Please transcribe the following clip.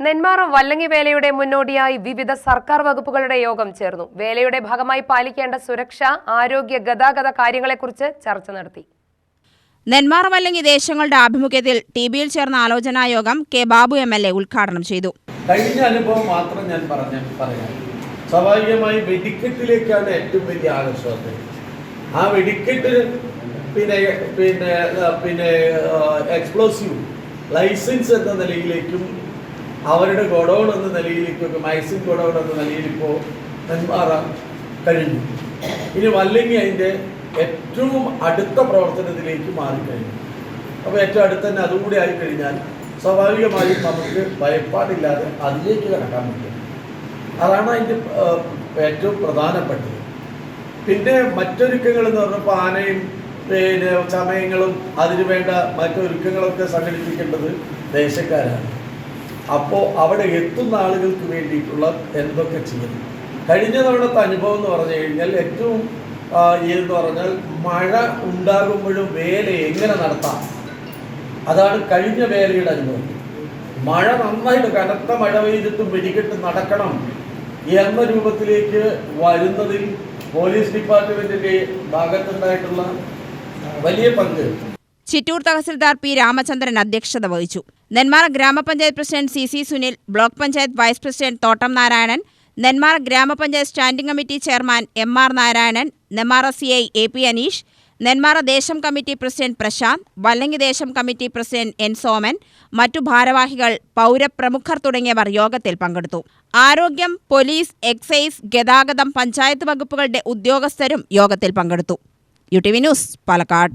നെന്മാറ വല്ലങ്ങി വേലയുടെ മുന്നോടിയായി വിവിധ സർക്കാർ വകുപ്പുകളുടെ യോഗം ചേർന്നു. വേലയുടെ ഭാഗമായി പാലിക്കേണ്ട സുരക്ഷ, ആരോഗ്യ, ഗതാഗത കാര്യങ്ങളെക്കുറിച്ച് ചർച്ച നടത്തി. നെന്മാറ വല്ലങ്ങി ദേശങ്ങളുടെ ആഭിമുഖ്യത്തിൽ ടിബിയിൽ ചേർന്ന ആലോചനാ യോഗം കെ ബാബു MLA ഉദ്ഘാടനം ചെയ്തു. കഴിഞ്ഞ അനുഭവം മാത്രം ഞാൻ പറയാം. സ്വാഭാവികമായി വെടിക്കെട്ടിലേക്കാണ് ഏറ്റവും വലിയ ആകർഷണം. ആ വെടിക്കെട്ട് പിന്നെ എക്സ്പ്ലോസീവ് ലൈസൻസ് എന്ന നിലയിലേക്കും അവരുടെ ഗോഡൗൺ എന്ന നിലയിലേക്കൊക്കെ മൈസിൻ ഗോഡൗൺ എന്ന നിലയിലിപ്പോൾ നെന്മാറ കഴിഞ്ഞു. ഇനി വല്ലങ്ങി അതിൻ്റെ ഏറ്റവും അടുത്ത പ്രവർത്തനത്തിലേക്ക് മാറിക്കഴിഞ്ഞു. അപ്പോൾ ഏറ്റവും അടുത്ത് തന്നെ അതുകൂടി ആയിക്കഴിഞ്ഞാൽ സ്വാഭാവികമായും നമുക്ക് ഭയപ്പാടില്ലാതെ അതിലേക്ക് കടക്കാൻ പറ്റും. അതാണ് അതിൻ്റെ ഏറ്റവും പ്രധാനപ്പെട്ടത്. പിന്നെ മറ്റൊരുക്കങ്ങൾ എന്ന് പറഞ്ഞപ്പോൾ ആനയും ചമയങ്ങളും അതിനു വേണ്ട മറ്റൊരുക്കങ്ങളൊക്കെ സംഘടിപ്പിക്കേണ്ടത് ദേശക്കാരാണ്. അപ്പോൾ അവിടെ എത്തുന്ന ആളുകൾക്ക് വേണ്ടിയിട്ടുള്ള എന്തൊക്കെ ചെയ്യുന്നു. കഴിഞ്ഞ തവണത്തെ അനുഭവം എന്ന് പറഞ്ഞു കഴിഞ്ഞാൽ ഏറ്റവും എന്ന് പറഞ്ഞാൽ മഴ ഉണ്ടാകുമ്പോഴും വേല എങ്ങനെ നടത്താം, അതാണ് കഴിഞ്ഞ വേലയുടെ അനുഭവം. മഴ നന്നായിട്ട് കനത്ത മഴ പെയ്തിട്ടും വെടിക്കെട്ട് നടക്കണം എന്ന രൂപത്തിലേക്ക് വരുന്നതിൽ പോലീസ് ഡിപ്പാർട്ട്മെന്റിന്റെ ഭാഗത്തുണ്ടായിട്ടുള്ള വലിയ പങ്ക്. ചിറ്റൂർ തഹസിൽദാർ പി രാമചന്ദ്രൻ അധ്യക്ഷത വഹിച്ചു. നെന്മാറ ഗ്രാമപഞ്ചായത്ത് president CC Sunil, block panchayat vice president Thottam Narayanan, Nenmara ഗ്രാമപഞ്ചായത്ത് standing committee chairman MR Narayanan, Nenmara CI AP Aneesh, Nenmara Desam committee president Prashant, Vallangi ദേശം കമ്മിറ്റി പ്രസിഡന്റ് N സോമൻ, മറ്റു ഭാരവാഹികൾ, പൗരപ്രമുഖർ തുടങ്ങിയവർ യോഗത്തിൽ പങ്കെടുത്തു. ആരോഗ്യം, പോലീസ്, എക്സൈസ്, ഗതാഗതം, പഞ്ചായത്ത് വകുപ്പുകളുടെ ഉദ്യോഗസ്ഥരും യോഗത്തിൽ പങ്കെടുത്തു. UTV news, Palakkad.